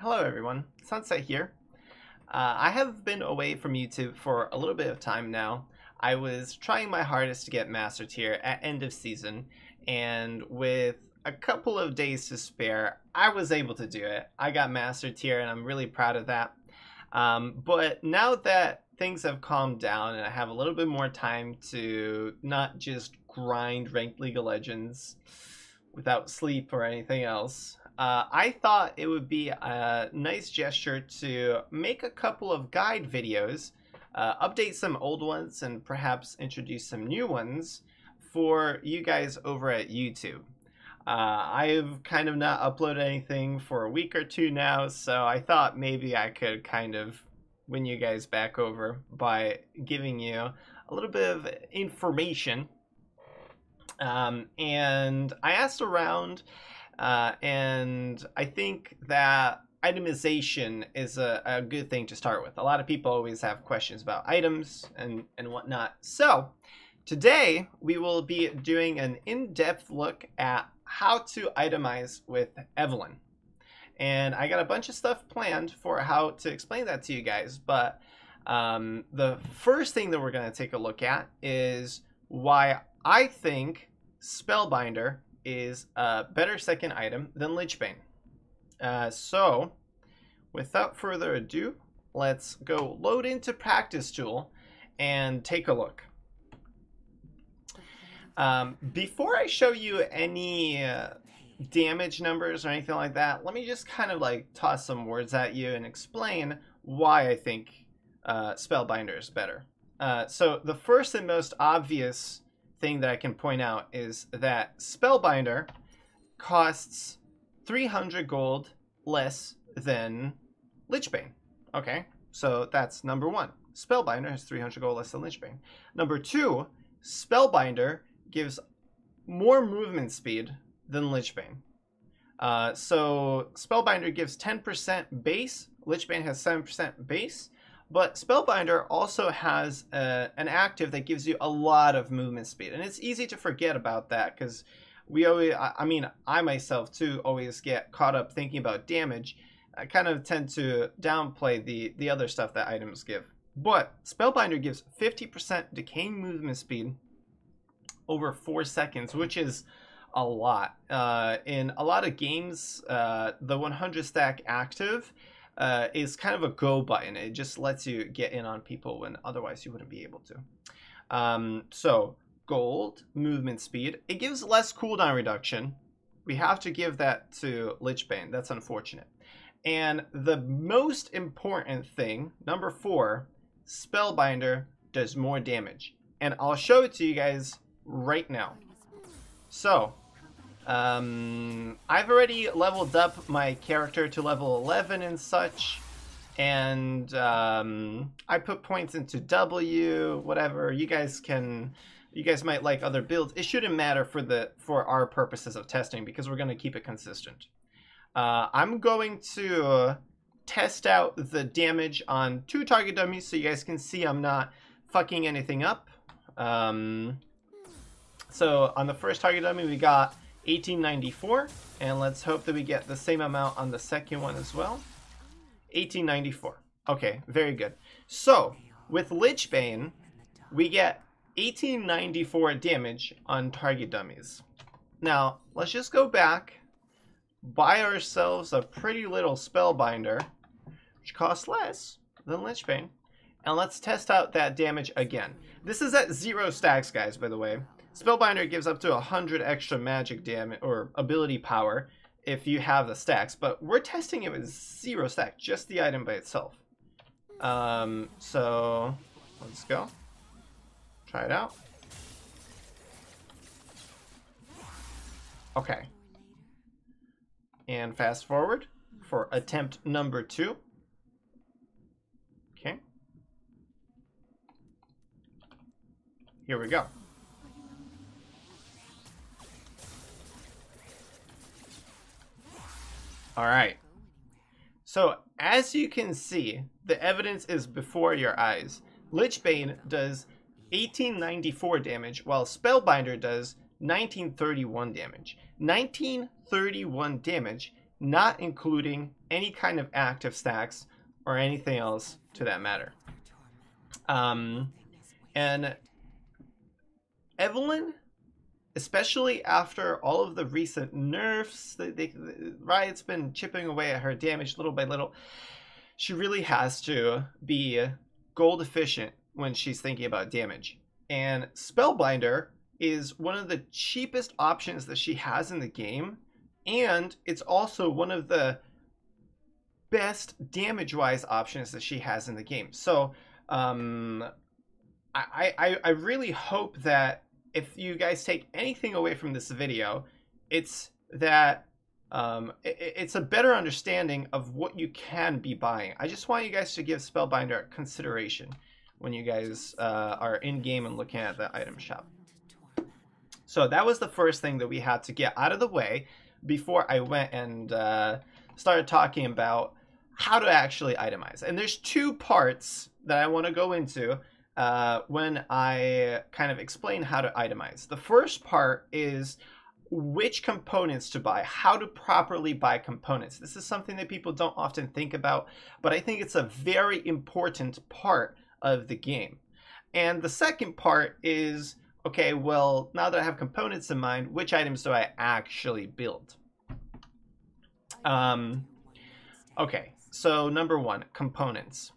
Hello everyone, Sunset here. I have been away from YouTube for a little bit of time now. I was trying my hardest to get Master Tier at end of season, and with a couple of days to spare, I was able to do it. I got Master Tier and I'm really proud of that. But now that things have calmed down and I have a little bit more time to not just grind ranked League of Legends without sleep or anything else, I thought it would be a nice gesture to make a couple of guide videos, update some old ones, and perhaps introduce some new ones for you guys over at YouTube. I've kind of not uploaded anything for a week or two now, so I thought maybe I could kind of win you guys back over by giving you a little bit of information. And I asked around, and I think that itemization is a good thing to start with. A lot of people always have questions about items and whatnot. So today we will be doing an in-depth look at how to itemize with Evelynn. And I got a bunch of stuff planned for how to explain that to you guys, but the first thing that we're going to take a look at is why I think Spellbinder is a better second item than Lichbane. So without further ado, let's go load into Practice Tool and take a look. Before I show you any damage numbers or anything like that, let me just kind of like toss some words at you and explain why I think Spellbinder is better. So the first and most obvious thing that I can point out is that Spellbinder costs 300 gold less than Lichbane. Okay, so that's number one. Spellbinder has 300 gold less than Lichbane. Number two, Spellbinder gives more movement speed than Lichbane. So Spellbinder gives 10% base, Lichbane has 7% base, but Spellbinder also has an active that gives you a lot of movement speed. And it's easy to forget about that because we always, I myself too always get caught up thinking about damage. I kind of tend to downplay the other stuff that items give. But Spellbinder gives 50% decaying movement speed over 4 seconds, which is a lot. In a lot of games, the 100 stack active is kind of a go button. It just lets you get in on people when otherwise you wouldn't be able to. So gold, movement speed. It gives less cooldown reduction. We have to give that to Lichbane. That's unfortunate. And the most important thing, number 4, Spellbinder does more damage. And I'll show it to you guys right now. So I've already leveled up my character to level 11 and such, and I put points into W, whatever. You guys might like other builds. It shouldn't matter for our purposes of testing because we're going to keep it consistent. I'm going to test out the damage on 2 target dummies so you guys can see I'm not fucking anything up. So on the first target dummy we got 1894, and let's hope that we get the same amount on the second one as well. 1894. Okay, very good. So with Lichbane, we get 1894 damage on target dummies. Now let's just go back, buy ourselves a pretty little Spellbinder, which costs less than Lichbane, and let's test out that damage again. This is at 0 stacks, guys, by the way. Spellbinder gives up to 100 extra magic damage or ability power if you have the stacks, but we're testing it with 0 stack, just the item by itself. So let's go. Try it out. Okay. And fast forward for attempt number 2. Okay. Here we go. All right, so as you can see, the evidence is before your eyes. Lichbane does 1894 damage, while Spellbinder does 1931 damage. 1931 damage not including any kind of active stacks or anything else to that matter. And Evelynn, especially after all of the recent nerfs, Riot's been chipping away at her damage little by little, she really has to be gold efficient when she's thinking about damage. And Spellbinder is one of the cheapest options that she has in the game, and it's also one of the best damage-wise options that she has in the game. So I really hope that if you guys take anything away from this video, it's that it's a better understanding of what you can be buying. I just want you guys to give Spellbinder consideration when you guys are in game and looking at the item shop. So that was the first thing that we had to get out of the way before I went and started talking about how to actually itemize. And there's two parts that I want to go into when I kind of explain how to itemize. The first part is which components to buy, how to properly buy components. This is something that people don't often think about, but I think it's a very important part of the game. And the second part is, okay, well, now that I have components in mind, which items do I actually build? Okay, so number one, components.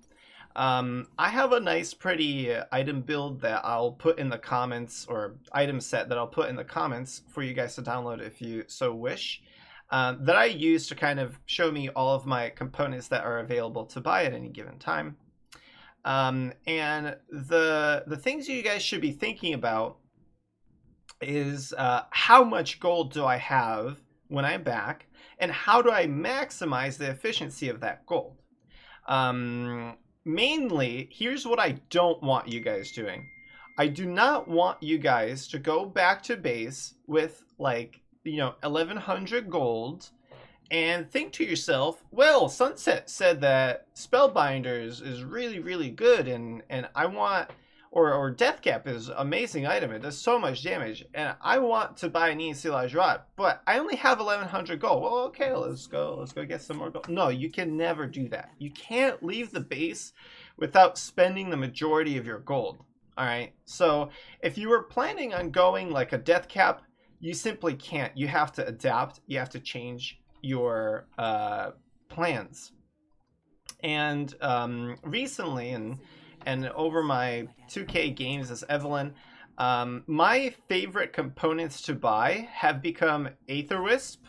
I have a nice pretty item build that I'll put in the comments, or item set that I'll put in the comments for you guys to download if you so wish, that I use to kind of show me all of my components that are available to buy at any given time. And the things you guys should be thinking about is how much gold do I have when I'm back, and how do I maximize the efficiency of that gold? Mainly, here's what I don't want you guys doing. I do not want you guys to go back to base with, like, 1100 gold and think to yourself, well, Sunset said that Spellbinder is really, really good, and I want, or Deathcap is an amazing item, it does so much damage, and I want to buy an ensilage rod, but I only have 1100 gold. Well, okay, let's go get some more gold. No, you can never do that. You can't leave the base without spending the majority of your gold. All right, so if you were planning on going like a Deathcap, you simply can't. You have to adapt. You have to change your plans. And recently, and over my 2K games as Evelynn, my favorite components to buy have become Aether Wisp,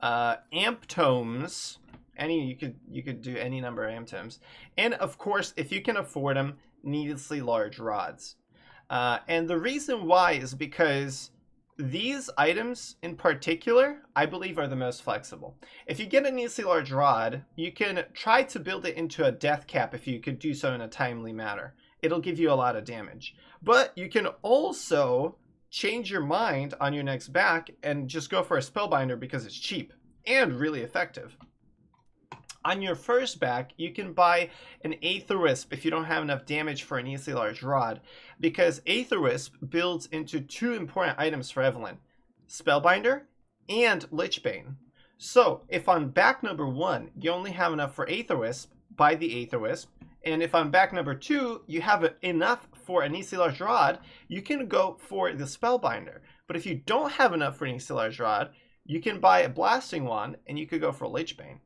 Amp Tomes. You could do any number of Amp Tomes, and of course, if you can afford them, needlessly large rods. And the reason why is because these items in particular, I believe, are the most flexible. If you get a needlessly large rod, you can try to build it into a Deathcap if you could do so in a timely manner. It'll give you a lot of damage. But you can also change your mind on your next back and just go for a Spellbinder because it's cheap and really effective. On your first back, you can buy an Aether Wisp if you don't have enough damage for an easily large rod, because Aether Wisp builds into two important items for Evelynn, Spellbinder and Lichbane. So if on back number 1 you only have enough for Aether Wisp, buy the Aether Wisp, and if on back number 2 you have enough for an easily large rod, you can go for the Spellbinder. But if you don't have enough for an easily large rod, you can buy a Blasting Wand and you could go for Lichbane.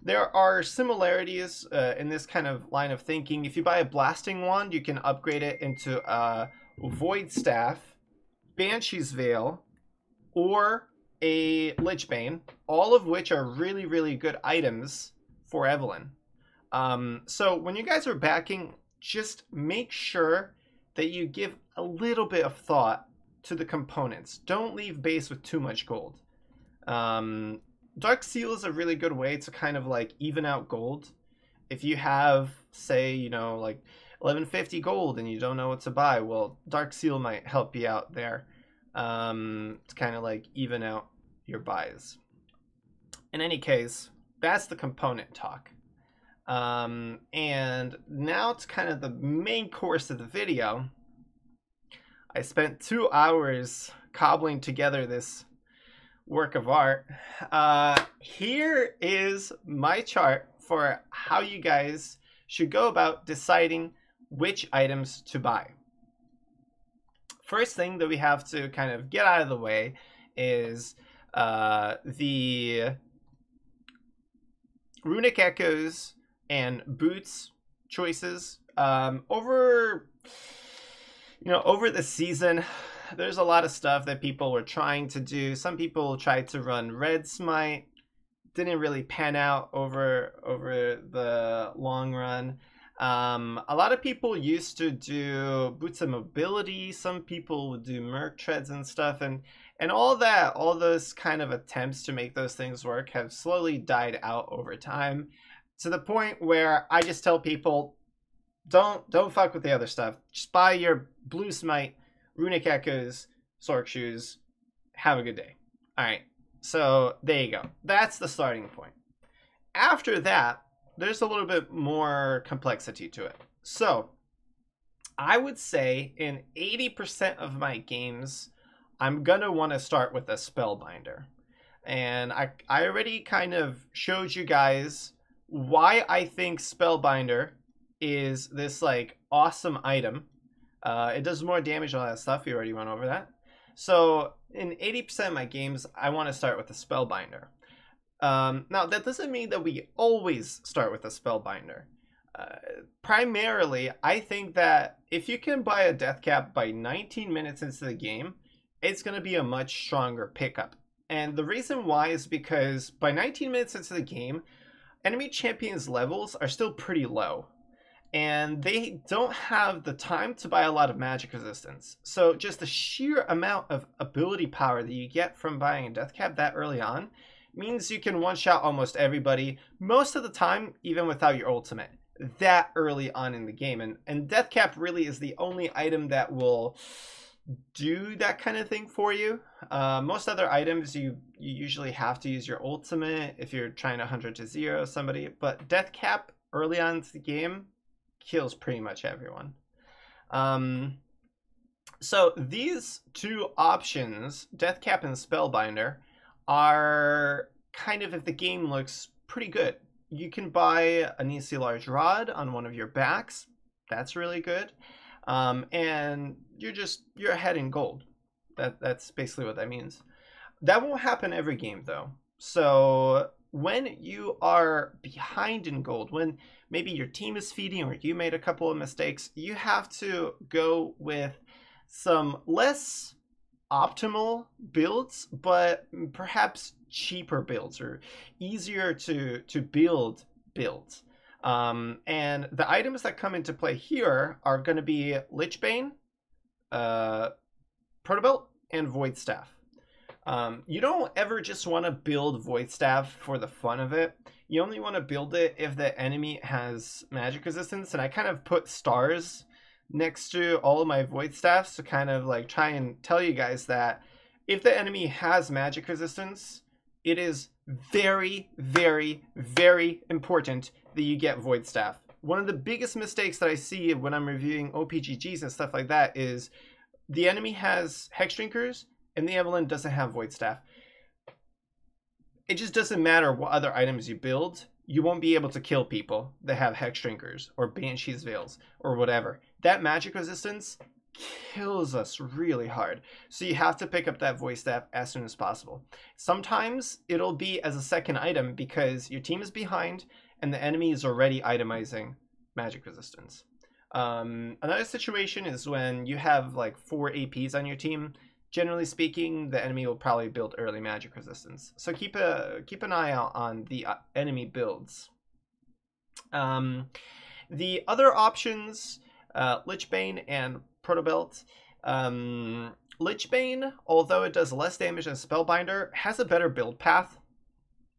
There are similarities in this kind of line of thinking. If you buy a Blasting Wand, you can upgrade it into a Void Staff, Banshee's Veil, or a Lichbane, all of which are really, really good items for Evelynn. So when you guys are backing, just make sure that you give a little bit of thought to the components. Don't leave base with too much gold. Dark Seal is a really good way to kind of like even out gold. If you have, say, like 1150 gold and you don't know what to buy, well, Dark Seal might help you out there to kind of like even out your buys. In any case, that's the component talk. And now it's kind of the main course of the video. I spent 2 hours cobbling together this work of art. Here is my chart for how you guys should go about deciding which items to buy. First thing that we have to kind of get out of the way is the runic echoes and boots choices. Over the season, there's a lot of stuff that people were trying to do. Some people tried to run red smite, didn't really pan out over the long run. A lot of people used to do boots of mobility. Some people would do merc treads and stuff, and all those kind of attempts to make those things work have slowly died out over time, to the point where I just tell people, don't fuck with the other stuff. Just buy your blue smite, runic echoes, sorc shoes. Have a good day. All right, so there you go. That's the starting point. After that, there's a little bit more complexity to it. So I would say in 80% of my games, I'm gonna want to start with a Spellbinder. And I already kind of showed you guys why I think Spellbinder is this like awesome item. It does more damage, all that stuff. We already went over that. So in 80% of my games, I want to start with a Spellbinder. Now, that doesn't mean that we always start with a Spellbinder. Primarily, I think that if you can buy a death cap by 19 minutes into the game, it's going to be a much stronger pickup. And the reason why is because by 19 minutes into the game, enemy champions' levels are still pretty low. And they don't have the time to buy a lot of magic resistance. So just the sheer amount of ability power that you get from buying a death cap that early on means you can one-shot almost everybody, most of the time, even without your ultimate, that early on in the game. And death cap really is the only item that will do that kind of thing for you. Most other items, you usually have to use your ultimate if you're trying to 100 to 0 somebody, but death cap early on in the game kills pretty much everyone. So these two options, death cap and Spellbinder, are kind of, if the game looks pretty good. You can buy an easy large rod on one of your backs. That's really good. And you're ahead in gold. That's basically what that means. That won't happen every game though. So when you are behind in gold, when maybe your team is feeding or you made a couple of mistakes, you have to go with some less optimal builds, but perhaps cheaper builds or easier to build builds. And the items that come into play here are going to be Lichbane, Protobelt, and Void Staff. You don't ever just want to build Void Staff for the fun of it. You only want to build it if the enemy has magic resistance, and I kind of put stars next to all of my Void Staffs to kind of like try and tell you guys that if the enemy has magic resistance, it is very, very, very important that you get Void Staff. One of the biggest mistakes that I see when I'm reviewing OPGGs and stuff like that is the enemy has Hex Drinkers and the Evelynn doesn't have Void Staff. It just doesn't matter what other items you build. You won't be able to kill people that have Hex Drinkers or Banshee's Veils or whatever. That magic resistance kills us really hard. So you have to pick up that Void Staff as soon as possible. Sometimes it'll be as a second item because your team is behind and the enemy is already itemizing magic resistance. Another situation is when you have like 4 APs on your team. Generally speaking, the enemy will probably build early magic resistance. So keep an eye out on the enemy builds. The other options, Lichbane and Protobelt. Lichbane, although it does less damage than Spellbinder, has a better build path.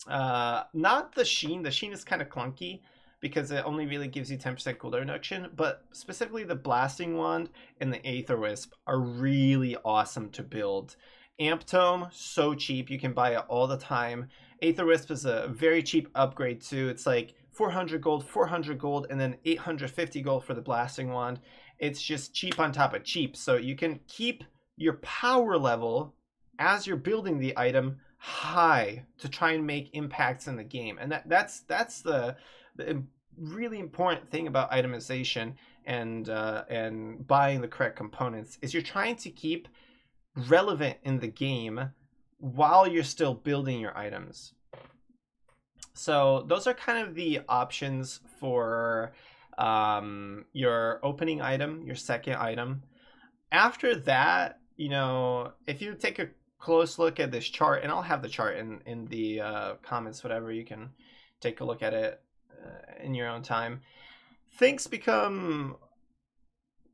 Not the Sheen. The Sheen is kind of clunky because it only really gives you 10% cooldown reduction, but specifically the Blasting Wand and the Aether Wisp are really awesome to build. Amp Tome, so cheap, you can buy it all the time. Aether Wisp is a very cheap upgrade too. It's like 400 gold, and then 850 gold for the Blasting Wand. It's just cheap on top of cheap, so you can keep your power level as you're building the item high to try and make impacts in the game. And that's the really important thing about itemization and buying the correct components is you're trying to keep relevant in the game while you're still building your items. So those are kind of the options for your opening item, your second item. After that, you know, if you take a close look at this chart, and I'll have the chart in the comments, whatever, you can take a look at it in your own time. Things become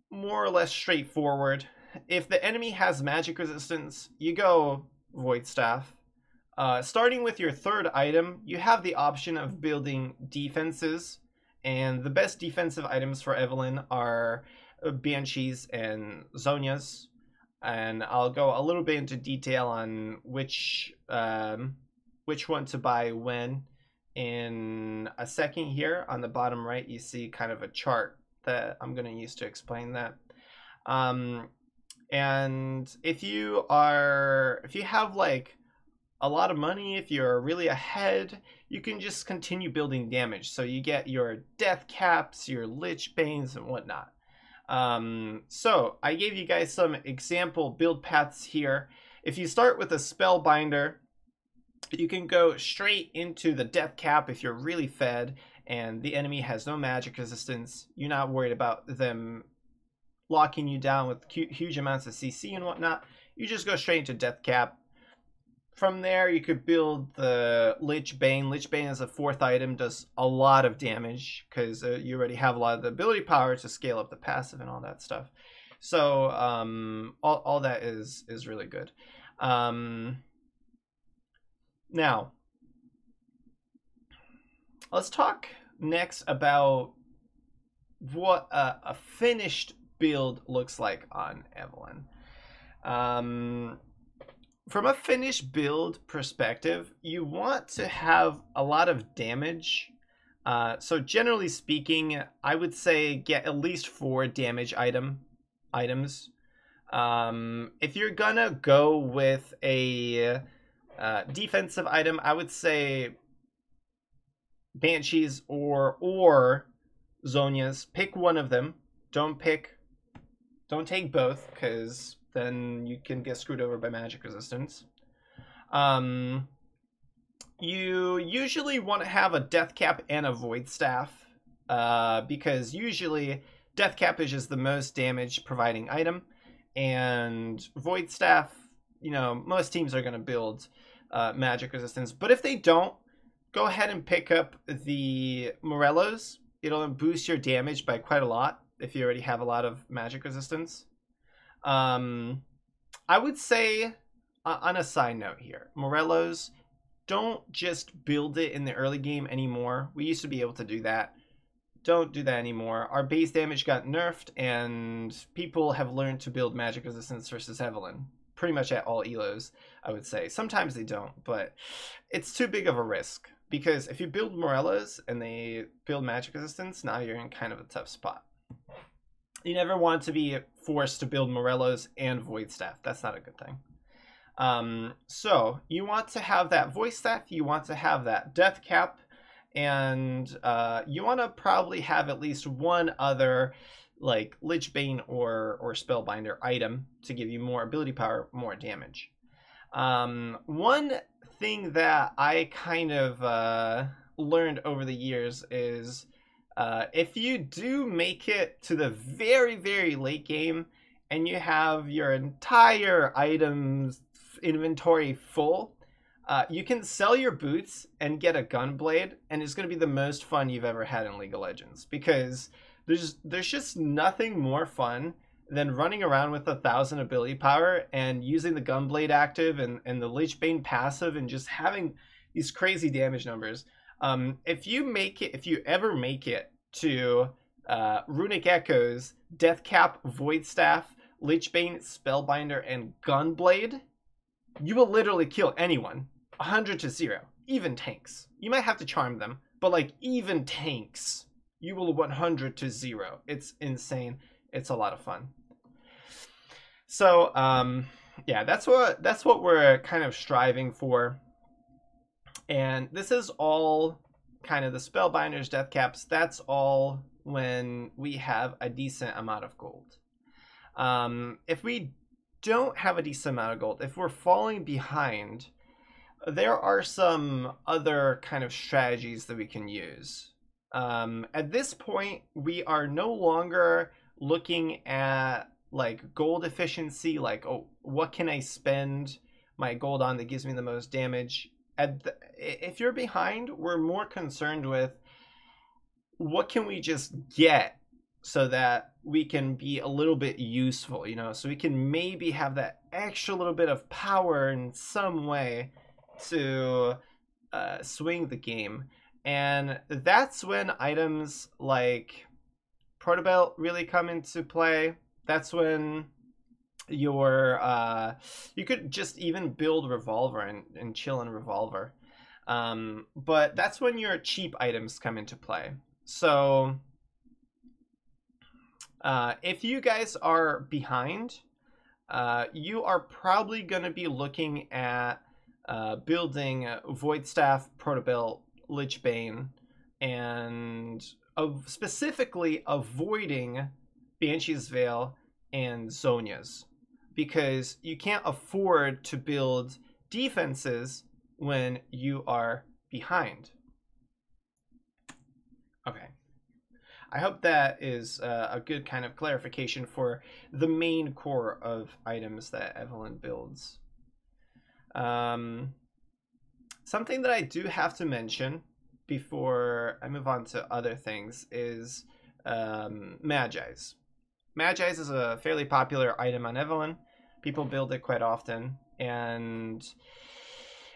more or less straightforward. If the enemy has magic resistance, you go Void Staff. Starting with your third item, you have the option of building defenses, and the best defensive items for Evelynn are Banshees and Zhonya's, and I'll go a little bit into detail on which one to buy when in a second. Here on the bottom right, you see kind of a chart that I'm going to use to explain that. And if you have like a lot of money, if you're really ahead, you can just continue building damage. So you get your death caps, your Lichbanes, and whatnot. So I gave you guys some example build paths here. If you start with a Spellbinder, you can go straight into the death cap if you're really fed and the enemy has no magic resistance. You're not worried about them locking you down with huge amounts of CC and whatnot. You just go straight into death cap. From there, you could build the Lichbane. Lichbane as a fourth item does a lot of damage because you already have a lot of the ability power to scale up the passive and all that stuff. So all that is really good. Now, let's talk next about what a finished build looks like on Evelynn. From a finished build perspective, you want to have a lot of damage. So generally speaking, I would say get at least 4 damage items. If you're gonna go with a defensive item, I would say Banshees or Zhonya's. Pick one of them. Don't take both, because then you can get screwed over by magic resistance. You usually want to have a death cap and a void staff, because usually death cap is just the most damage providing item, and void staff, you know, most teams are going to build magic resistance. But if they don't, go ahead and pick up the Morellos. It'll boost your damage by quite a lot if you already have a lot of magic resistance. I would say, on a side note here, Morellos, don't just build it in the early game anymore. We used to be able to do that. Don't do that anymore. Our base damage got nerfed, and people have learned to build magic resistance versus Evelynn. Pretty much at all elos, I would say. Sometimes they don't, but it's too big of a risk. Because if you build Morellos and they build magic resistance, now you're in kind of a tough spot. You never want to be forced to build Morellos and Void Staff. That's not a good thing. So you want to have that Void Staff, you want to have that Death Cap, and you want to probably have at least one other like Lichbane or Spellbinder item to give you more ability power, more damage. One thing that I kind of learned over the years is if you do make it to the very, very late game and you have your entire items inventory full, you can sell your boots and get a gun blade, and it's going to be the most fun you've ever had in League of Legends, because there's just nothing more fun than running around with 1,000 ability power and using the Gunblade active and the Lichbane passive and just having these crazy damage numbers. If you ever make it to Runic Echoes, Death Cap, Void Staff, Lichbane, Spellbinder, and Gunblade, you will literally kill anyone 100 to 0, even tanks. You might have to charm them, but like even tanks, you will 100 to 0. It's insane. It's a lot of fun. So yeah, that's what we're kind of striving for. And this is all kind of the Spellbinder's death caps. That's all when we have a decent amount of gold. If we don't have a decent amount of gold, if we're falling behind, there are some other kind of strategies that we can use. At this point, we are no longer looking at like gold efficiency, like, oh, what can I spend my gold on that gives me the most damage? If you're behind, we're more concerned with what can we just get so that we can be a little bit useful, you know, so we can maybe have that extra little bit of power in some way to swing the game. And that's when items like Protobelt really come into play. That's when your you could just even build Revolver and chill in Revolver. But that's when your cheap items come into play. So if you guys are behind, you are probably going to be looking at building Void Staff, Protobelt, Lichbane, and specifically avoiding Banshee's Veil and Zonia's, because you can't afford to build defenses when you are behind. Okay. I hope that is a good kind of clarification for the main core of items that Evelynn builds. Something that I do have to mention before I move on to other things is Mejais. Mejais is a fairly popular item on Evelynn. People build it quite often, and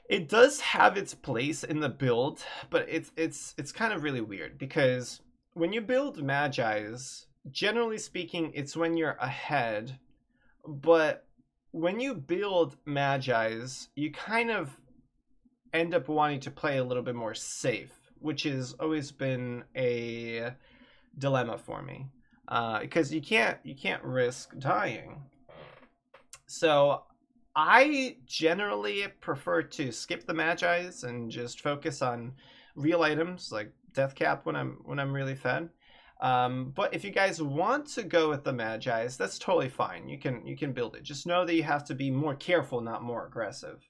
it does have its place in the build, but it's kind of really weird because when you build Mejais, generally speaking, it's when you're ahead, but when you build Mejais, you kind of end up wanting to play a little bit more safe, which has always been a dilemma for me, because you can't risk dying. So I generally prefer to skip the Mejais and just focus on real items like Death Cap when I'm really fed. But if you guys want to go with the Mejais, that's totally fine. You can build it. Just know that you have to be more careful, not more aggressive.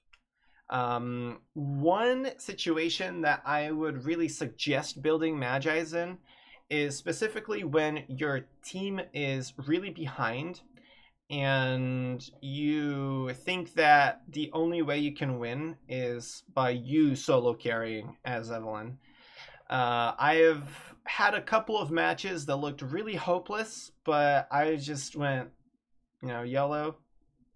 One situation that I would really suggest building Mejais in is specifically when your team is really behind and you think that the only way you can win is by you solo carrying as Evelynn. I have had a couple of matches that looked really hopeless, but I just went, YOLO,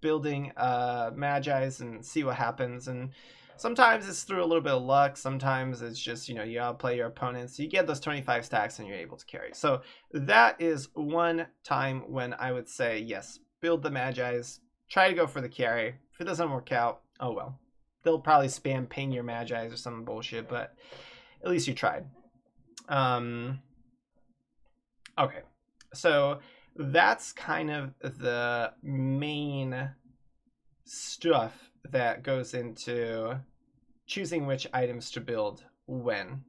building Mejais and see what happens. And sometimes it's through a little bit of luck. Sometimes it's just, you outplay your opponents. You get those 25 stacks and you're able to carry. So that is one time when I would say, yes, build the Mejais. Try to go for the carry. If it doesn't work out, oh well. They'll probably spam ping your Mejais or some bullshit, but at least you tried. Okay, so that's kind of the main stuff that goes into choosing which items to build when.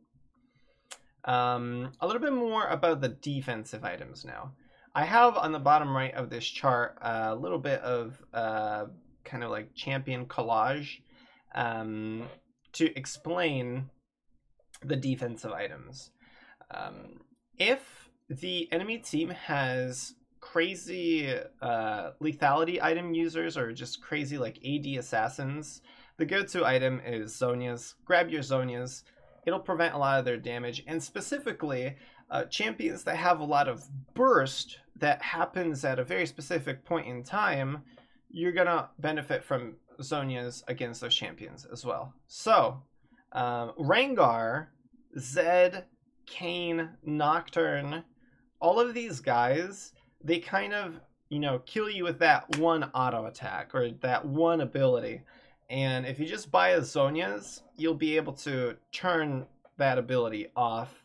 A little bit more about the defensive items now. I have on the bottom right of this chart a little bit of kind of like champion collage to explain the defensive items. If the enemy team has crazy lethality item users or just crazy like AD assassins, the go-to item is Zonia's. Grab your Zonia's. It'll prevent a lot of their damage, and specifically champions that have a lot of burst that happens at a very specific point in time, you're gonna benefit from Zonia's against those champions as well. So Rengar, Zed, Kayn, Nocturne, all of these guys, they kind of, kill you with that one auto attack or that one ability. And if you just buy a Zonia's, you'll be able to turn that ability off.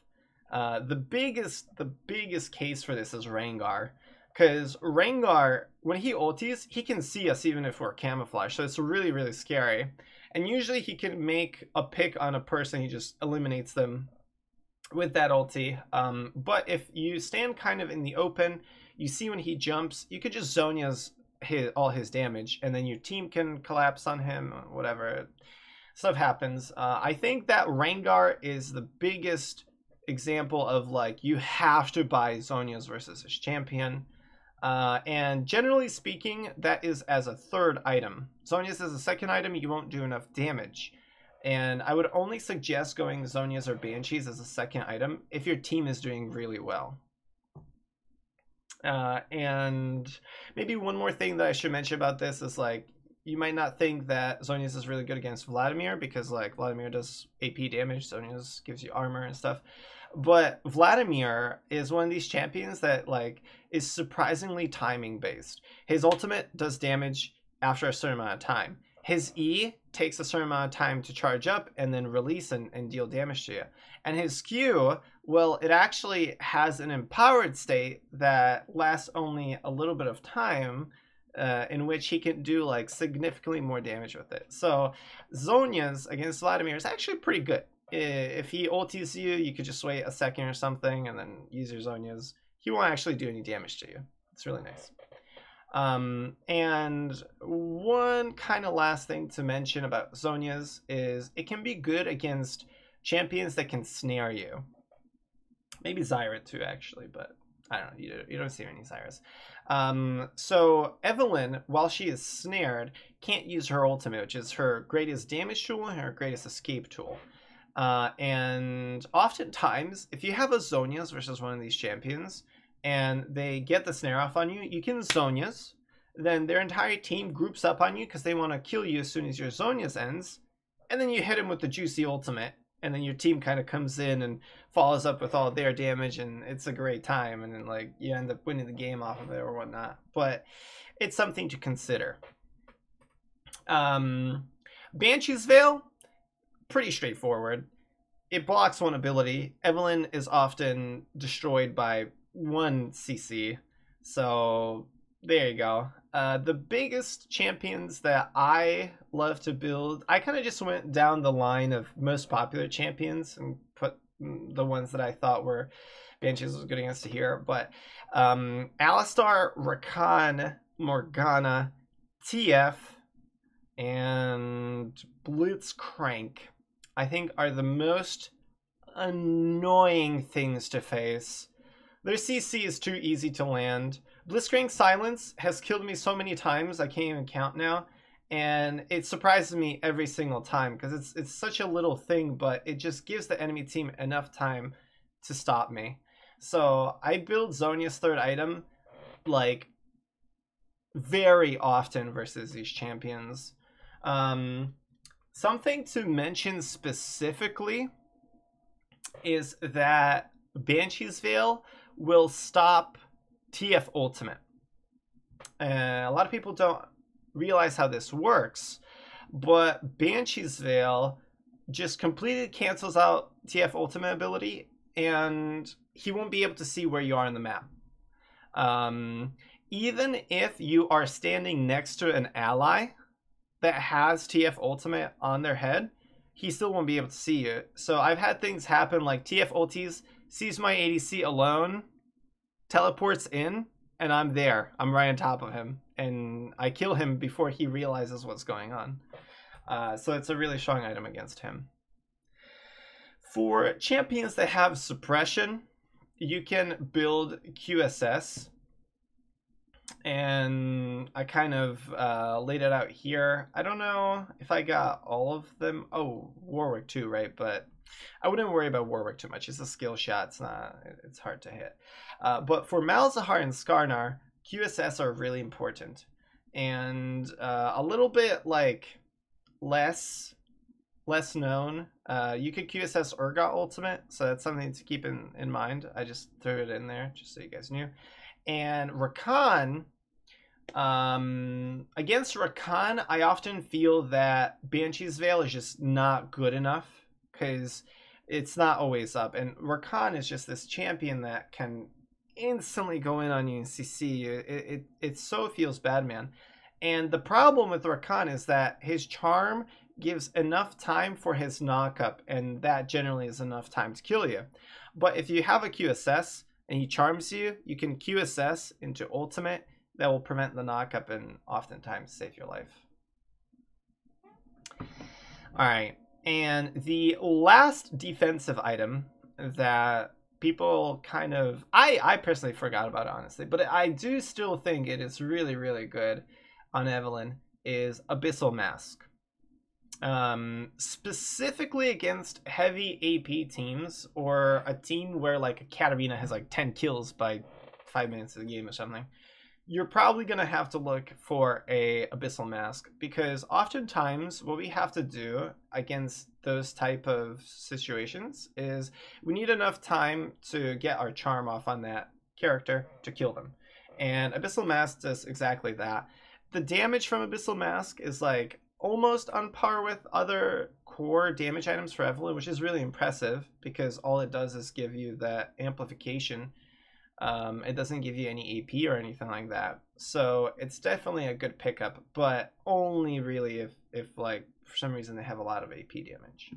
The biggest case for this is Rengar. Because Rengar, when he ultis, he can see us even if we're camouflaged. So it's really, really scary. And usually he can make a pick on a person. He just eliminates them with that ulti. But if you stand kind of in the open, you see when he jumps, you could just Zhonya's all his damage. And then your team can collapse on him, whatever. Stuff happens. I think that Rengar is the biggest example of like you have to buy Zhonya's versus his champion. And generally speaking, that is as a third item. Zhonya's as a second item, you won't do enough damage. And I would only suggest going Zhonya's or Banshees as a second item if your team is doing really well. And maybe one more thing that I should mention about this is like, you might not think that Zhonya's is really good against Vladimir because like Vladimir does AP damage, Zhonya's gives you armor and stuff. But Vladimir is one of these champions that like is surprisingly timing based. His ultimate does damage after a certain amount of time. His E takes a certain amount of time to charge up and then release and deal damage to you. And his Q, well, it actually has an empowered state that lasts only a little bit of time, in which he can do like significantly more damage with it. So Zhonya's against Vladimir is actually pretty good. If he ultis you, you could just wait a second or something and then use your Zhonya's. He won't actually do any damage to you. It's really nice. And one kind of last thing to mention about Zhonya's is it can be good against champions that can snare you. Maybe Zyra too, actually, but I don't know. You don't see any Zyras. So Evelynn, while she is snared, can't use her ultimate, which is her greatest damage tool and her greatest escape tool. And oftentimes, if you have a Zhonya's versus one of these champions, and they get the snare off on you, you can Zhonya's, then their entire team groups up on you because they want to kill you as soon as your Zhonya's ends, and then you hit them with the juicy ultimate, and then your team kind of comes in and follows up with all their damage, and it's a great time, and then like you end up winning the game off of it or whatnot. But it's something to consider. Banshee's Veil, pretty straightforward. It blocks one ability. Evelynn is often destroyed by 1 CC, so there you go. The biggest champions that I love to build, I kind of just went down the line of most popular champions and put the ones that I thought were Banshees was good against here. But Alistar, Rakan, Morgana, TF, and Blitzcrank, I think are the most annoying things to face. Their CC is too easy to land. Blitzcrank Silence has killed me so many times I can't even count now, and it surprises me every single time because it's such a little thing, but it just gives the enemy team enough time to stop me. So I build Zhonya's third item like very often versus these champions. Something to mention specifically is that Banshee's Veil will stop TF ultimate. A lot of people don't realize how this works, but Banshee's Veil just completely cancels out TF ultimate ability, and he won't be able to see where you are in the map. Even if you are standing next to an ally that has TF ultimate on their head, he still won't be able to see you. So I've had things happen like TF ultis, sees my ADC alone, teleports in, and I'm there. I'm right on top of him, and I kill him before he realizes what's going on. So it's a really strong item against him. For champions that have suppression, you can build QSS, and I kind of laid it out here. I don't know if I got all of them. Oh, Warwick too, right? But I wouldn't worry about Warwick too much. It's a skill shot. It's hard to hit. But for Malzahar and Skarnar, QSS are really important, and a little bit like less known. You could QSS Urgot ultimate, so that's something to keep in mind. I just threw it in there just so you guys knew. And Rakan, against Rakan, I often feel that Banshee's Veil is just not good enough because it's not always up. And Rakan is just this champion that can instantly go in on you and CC you. It so feels bad, man. And the problem with Rakan is that his charm gives enough time for his knockup, and that generally is enough time to kill you. But if you have a QSS and he charms you, you can QSS into ultimate that will prevent the knockup and oftentimes save your life. Alright, and the last defensive item that people kind of... I personally forgot about it, honestly, but I do still think it is really, really good on Evelynn, is Abyssal Mask. Specifically against heavy AP teams, or a team where like a Katarina has like 10 kills by 5 minutes of the game or something, you're probably going to have to look for a Abyssal Mask, because oftentimes what we have to do against those type of situations is we need enough time to get our charm off on that character to kill them, and Abyssal Mask does exactly that. The damage from Abyssal Mask is like almost on par with other core damage items for Evelynn, which is really impressive because all it does is give you that amplification. It doesn't give you any AP or anything like that. So it's definitely a good pickup, but only really if like for some reason they have a lot of AP damage.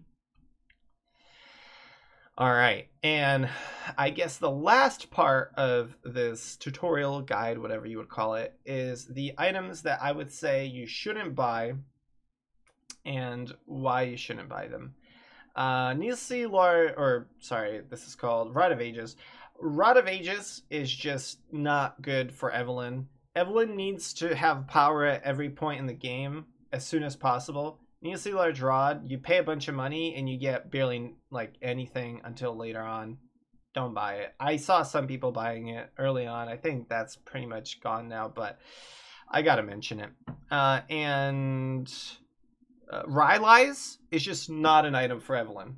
Alright, and I guess the last part of this tutorial guide, whatever you would call it, is the items that I would say you shouldn't buy and why you shouldn't buy them. This is called Rod of Ages. Rod of Ages is just not good for Evelynn. Evelynn needs to have power at every point in the game as soon as possible. Needlessly Large Rod, you pay a bunch of money and you get barely like anything until later on. Don't buy it. I saw some people buying it early on. I think that's pretty much gone now, but I gotta mention it. Rylai's is just not an item for Evelynn.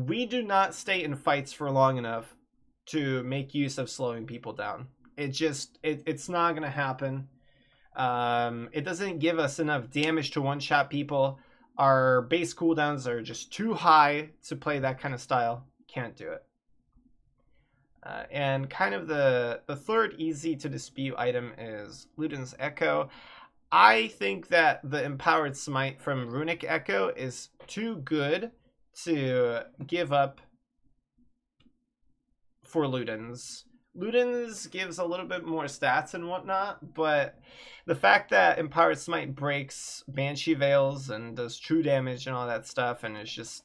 We do not stay in fights for long enough to make use of slowing people down. It's not gonna happen. It doesn't give us enough damage to one-shot people. Our base cooldowns are just too high to play that kind of style. Can't do it. And kind of the third easy to dispute item is Luden's Echo. I think that the Empowered Smite from Runic Echo is too good to give up for Luden's. Luden's gives a little bit more stats and whatnot, but the fact that Empowered Smite breaks Banshee Veils and does true damage and all that stuff, and it's just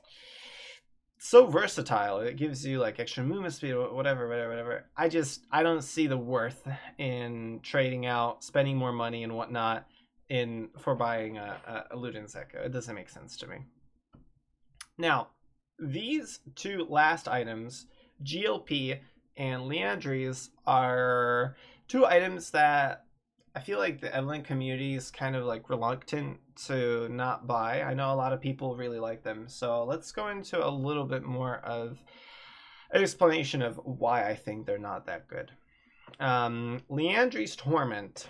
so versatile. It gives you like extra movement speed, whatever. I don't see the worth in trading out, spending more money and whatnot for buying a Luden's Echo. It doesn't make sense to me. Now, these two last items, GLP and Liandry's, are two items that I feel like the Evelynn community is kind of like reluctant to not buy. I know a lot of people really like them, so let's go into a little bit more of an explanation of why I think they're not that good. Liandry's Torment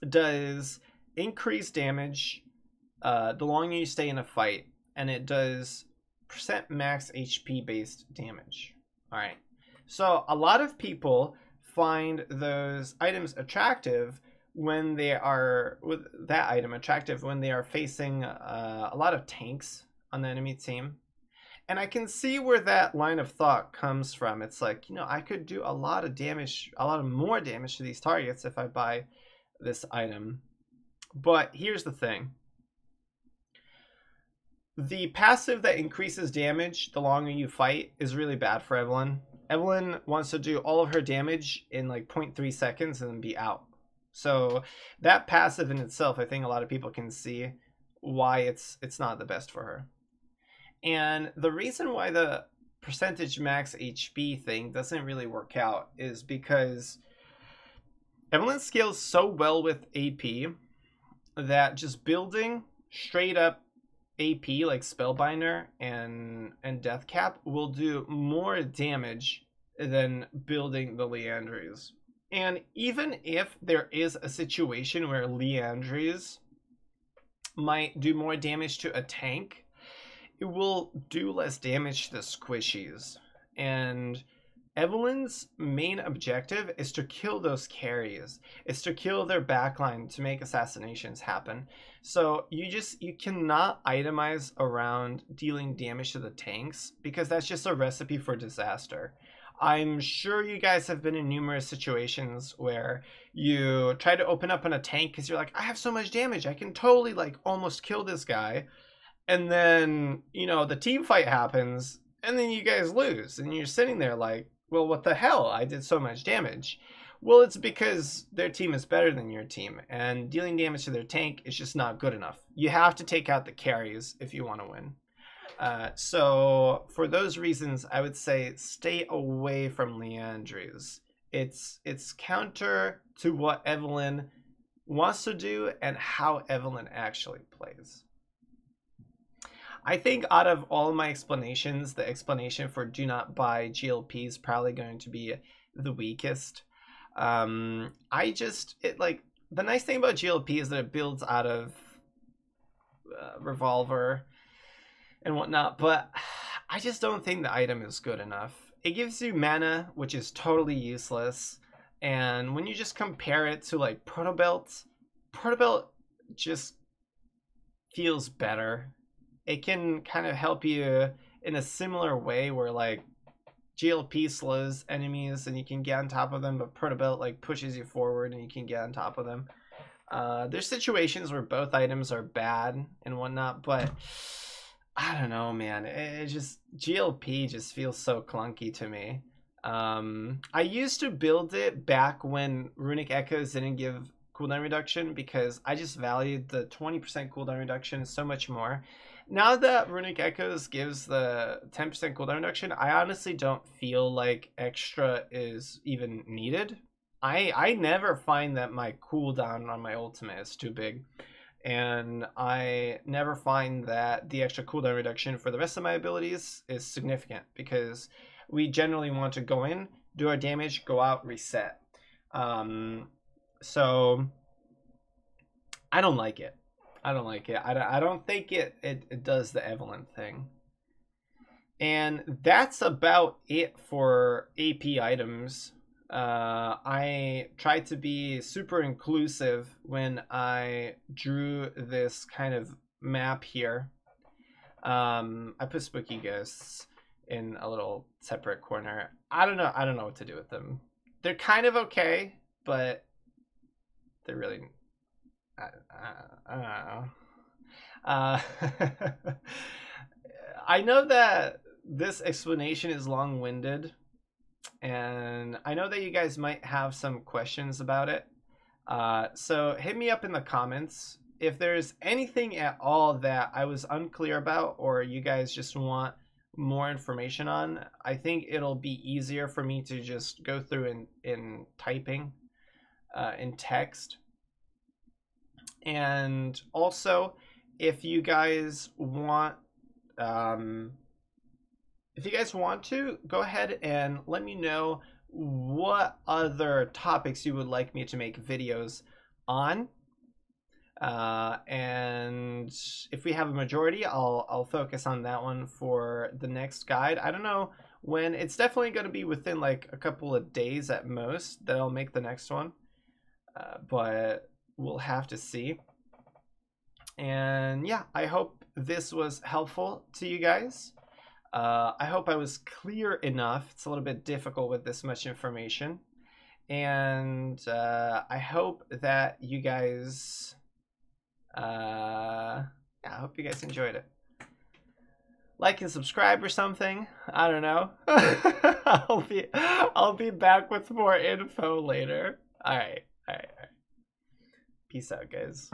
does increase damage the longer you stay in a fight, and it does % max HP based damage. Alright, so a lot of people find those items attractive when they are, with that item attractive when they are facing a lot of tanks on the enemy team. And I can see where that line of thought comes from. It's like, you know, I could do a lot of damage, a lot of more damage to these targets if I buy this item. But here's the thing. The passive that increases damage the longer you fight is really bad for Evelynn. Evelynn wants to do all of her damage in like 0.3 seconds and then be out. So that passive in itself, I think a lot of people can see why it's not the best for her. And the reason why the percentage max HP thing doesn't really work out is because Evelynn scales so well with AP that just building straight up AP like Spellbinder and Death Cap will do more damage than building the Liandry's. And even if there is a situation where Liandry's might do more damage to a tank, it will do less damage to the squishies. And Evelynn's main objective is to kill those carries. It's to kill their backline to make assassinations happen. So you cannot itemize around dealing damage to the tanks, because that's just a recipe for disaster. I'm sure you guys have been in numerous situations where you try to open up on a tank because you're like, I have so much damage, I can totally like almost kill this guy. And then, you know, the team fight happens and then you guys lose and you're sitting there like, well, what the hell? I did so much damage. Well, it's because their team is better than your team, and dealing damage to their tank is just not good enough. You have to take out the carries if you want to win. So for those reasons, I would say stay away from Liandry's. It's counter to what Evelynn wants to do and how Evelynn actually plays. I think out of all my explanations, the explanation for do not buy GLP is probably going to be the weakest. The nice thing about GLP is that it builds out of Revolver and whatnot, but I just don't think the item is good enough. It gives you mana, which is totally useless, and when you just compare it to like Protobelt just feels better. It can kind of help you in a similar way where like GLP slows enemies and you can get on top of them, but Protobelt like pushes you forward and you can get on top of them. There's situations where both items are bad and whatnot, but I don't know, man. It just, GLP just feels so clunky to me. I used to build it back when Runic Echoes didn't give cooldown reduction because I just valued the 20% cooldown reduction so much more. Now that Runic Echoes gives the 10% cooldown reduction, I honestly don't feel like extra is even needed. I never find that my cooldown on my ultimate is too big. And I never find that the extra cooldown reduction for the rest of my abilities is significant, because we generally want to go in, do our damage, go out, reset. So I don't like it. I don't think it does the Evelynn thing. And that's about it for AP items. I tried to be super inclusive when I drew this kind of map here. I put spooky ghosts in a little separate corner. I don't know what to do with them. They're kind of okay, but they're really, I don't know. I know that this explanation is long-winded, and I know that you guys might have some questions about it. So hit me up in the comments if there's anything at all that I was unclear about, or you guys just want more information on. I think it'll be easier for me to just go through in typing in text. And also, if you guys want to, go ahead and let me know what other topics you would like me to make videos on. And if we have a majority, I'll focus on that one for the next guide. I don't know when. It's definitely going to be within like a couple of days at most that I'll make the next one. But we'll have to see. And yeah, I hope this was helpful to you guys. I hope I was clear enough. It's a little bit difficult with this much information. And I hope that you guys, I hope you guys enjoyed it. Like and subscribe or something. I don't know. I'll be back with more info later. All right. Peace out, guys.